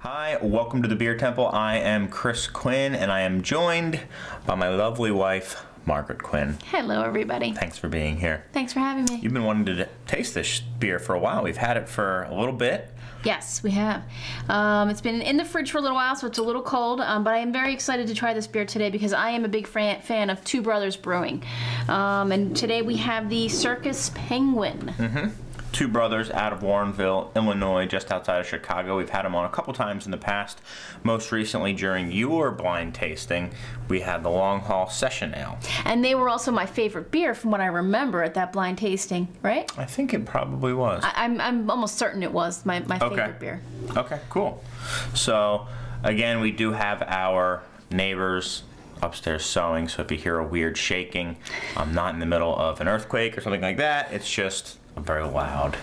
Hi, welcome to the Beer Temple. I am Chris Quinn, and I am joined by my lovely wife, Margaret Quinn. Hello, everybody. Thanks for being here. Thanks for having me. You've been wanting to taste this beer for a while. We've had it for a little bit. Yes, we have. It's been in the fridge for a little while, so it's a little cold, but I am very excited to try this beer today because I am a big fan of Brothers Brewing. And today we have the Circus Penguin. Two brothers out of Warrenville, Illinois, just outside of Chicago. We've had them on a couple times in the past. Most recently, during your blind tasting, we had the Long Haul Session Ale. And they were also my favorite beer from what I remember at that blind tasting, right? I think it probably was. I'm almost certain it was my favorite beer. Okay, cool. So, again, we do have our neighbors upstairs sewing, so if you hear a weird shaking, I'm not in the middle of an earthquake or something like that. It's just a very loud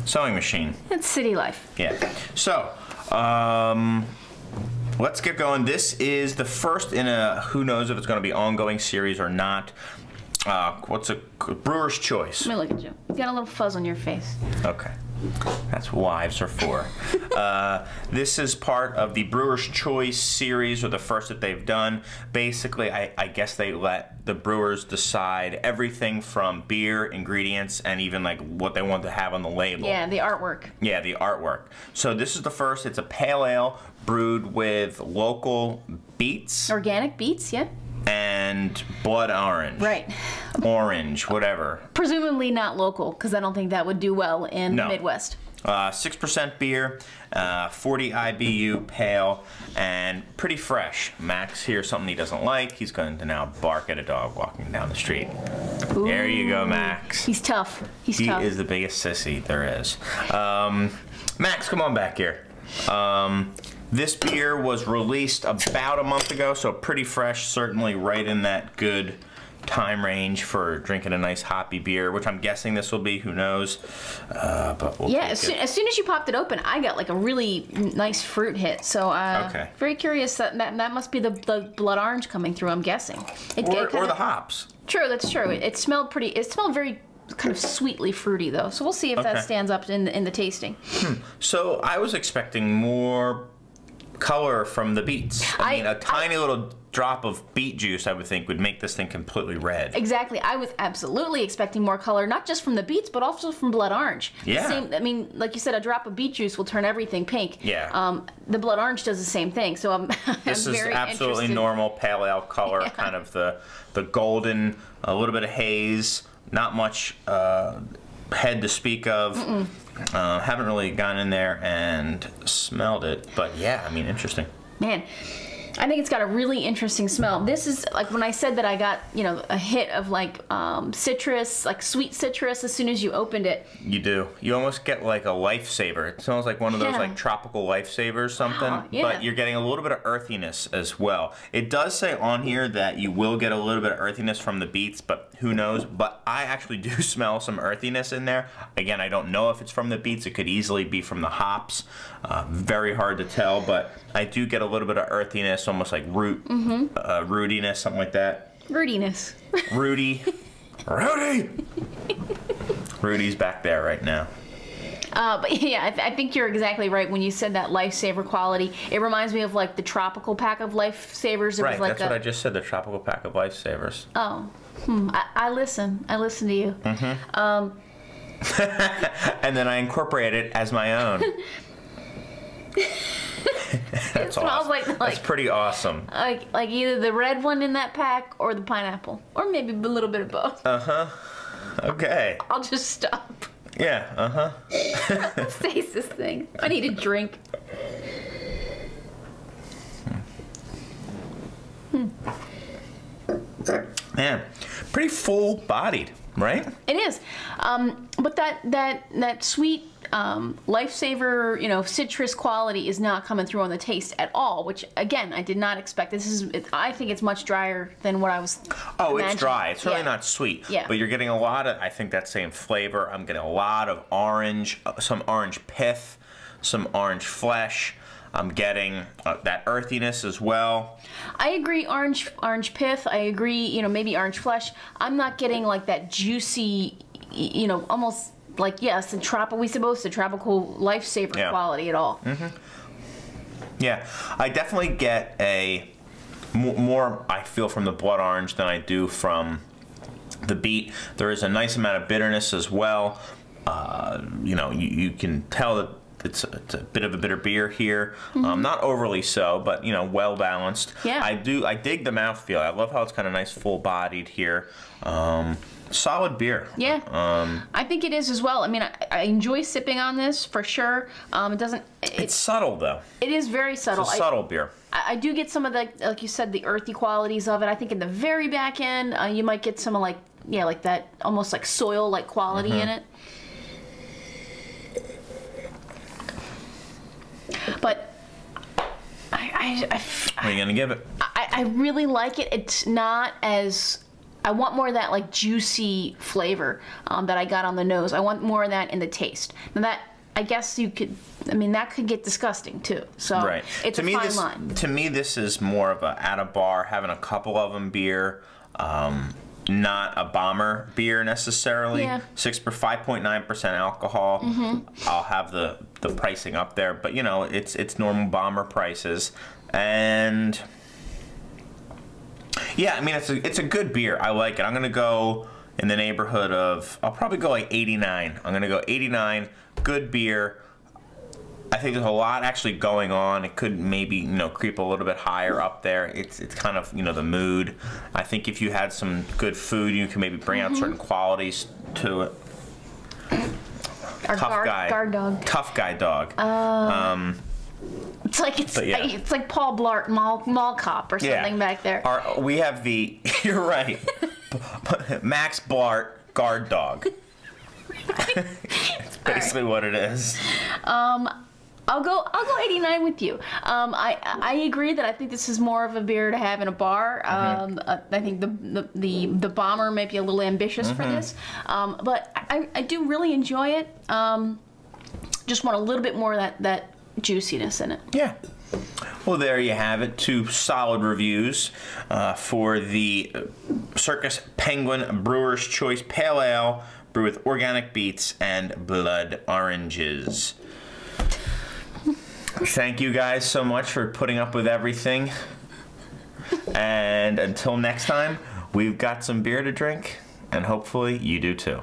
sewing machine. It's city life. Yeah. So, let's get going. This is the first in a, who knows if it's going to be ongoing series or not. What's a Brewer's Choice? Let me look at you. You got a little fuzz on your face. Okay. That's what wives are for. This is part of the Brewer's Choice series, or the first that they've done. Basically, I guess they let the brewers decide everything from beer, ingredients, and even like what they want to have on the label. Yeah, the artwork. Yeah, the artwork. So this is the first. It's a pale ale brewed with local beets. Organic beets, yeah. And blood orange. Right. Orange, whatever. Presumably not local, because I don't think that would do well in the Midwest. 6% beer, 40 IBU pale, and pretty fresh. Max hears something he doesn't like. He's going to now bark at a dog walking down the street. Ooh. There you go, Max. He's tough. He's tough. He is the biggest sissy there is. Max, come on back here. This beer was released about a month ago, so pretty fresh, certainly right in that good time range for drinking a nice hoppy beer, which I'm guessing this will be, who knows. But we'll as soon as you popped it open, I got like a really nice fruit hit. So okay. Very curious, that must be the blood orange coming through, I'm guessing. Or the hops. True, that's true. It smelled very kind of sweetly fruity though. So we'll see if that stands up in the tasting. So I was expecting more color from the beets. I mean, a tiny little drop of beet juice, I would think, would make this thing completely red. Exactly. I was absolutely expecting more color, not just from the beets, but also from blood orange. Yeah. I mean, like you said, a drop of beet juice will turn everything pink. Yeah. The blood orange does the same thing. So I'm this very is absolutely interested. Normal pale ale color, kind of the golden, a little bit of haze, not much head to speak of. Haven't really gone in there and smelled it, but yeah, I mean, interesting. Man, I think it's got a really interesting smell. This is like when I said that I got, a hit of like citrus, like sweet citrus as soon as you opened it. You do. You almost get like a lifesaver. It smells like one of those like tropical lifesavers, something. Wow, yeah. But you're getting a little bit of earthiness as well. It does say on here that you will get a little bit of earthiness from the beets, but who knows? But I actually do smell some earthiness in there. Again, I don't know if it's from the beets. It could easily be from the hops. Very hard to tell, but I do get a little bit of earthiness, almost like rootiness, something like that. Rootiness. Rudy. Rudy! Rudy's back there right now. But yeah, I think you're exactly right when you said that lifesaver quality. It reminds me of like the tropical pack of lifesavers. Right, that's what I just said, the tropical pack of lifesavers. Oh, I listen. I listen to you. And then I incorporate it as my own. It smells awesome. That's pretty awesome. Like either the red one in that pack or the pineapple, or maybe a little bit of both. Okay. I'll just stop. Yeah. Let's taste this thing. I need a drink. Man, pretty full-bodied, right? It is, but that sweet lifesaver, citrus quality is not coming through on the taste at all. Which again, I did not expect. I think it's much drier than what I was. Oh, imagining. It's dry. It's really not sweet. Yeah. But you're getting a lot of, I think, that same flavor. I'm getting a lot of orange, some orange pith, some orange flesh. I'm getting that earthiness as well. I agree, orange pith. I agree, maybe orange flesh. I'm not getting like that juicy, almost like, yes, the tropical lifesaver quality at all. Yeah, I definitely get a more, I feel, from the blood orange than I do from the beet. There is a nice amount of bitterness as well. You know, you can tell that it's a bit of a bitter beer here. Not overly so, but, you know, well balanced. Yeah. I dig the mouthfeel. I love how it's kind of nice, full bodied here. Solid beer. Yeah, I think it is as well. I mean, I enjoy sipping on this for sure. It doesn't. It's subtle though. It is very subtle. It's a subtle beer. I do get some of the, like you said, the earthy qualities of it. I think in the very back end, you might get some of like that almost like soil-like quality in it. But What are you gonna give it? I really like it. It's not as, I want more of that like juicy flavor that I got on the nose. I want more of that in the taste. Now that, I guess you could, I mean, that could get disgusting too. So right. It's a fine line. To me, this is more of a at a bar, having a couple of them beer. Not a bomber beer necessarily. Yeah. 5.9% alcohol. I'll have the pricing up there, but you know, it's normal bomber prices. And yeah, I mean, it's a good beer. I like it. I'm gonna go in the neighborhood of, I'll probably go like 89. I'm gonna go 89. Good beer. I think there's a lot actually going on. It could maybe, you know, creep a little bit higher up there. It's kind of, you know, the mood. I think if you had some good food, you can maybe bring out certain qualities to it. Our guard dog. Tough guy dog. It's like it's like Paul Blart Mall Cop or something back there. We have the, you're right, Max Blart guard dog. It's basically what it is. I'll go 89 with you. I agree that I think this is more of a beer to have in a bar. I think the bomber might be a little ambitious for this, but I do really enjoy it. Just want a little bit more of that juiciness in it. Yeah. Well, there you have it. 2 solid reviews for the Circus Penguin Brewer's Choice Pale Ale, brewed with organic beets and blood oranges. Thank you guys so much for putting up with everything. And until next time, we've got some beer to drink, and hopefully you do too.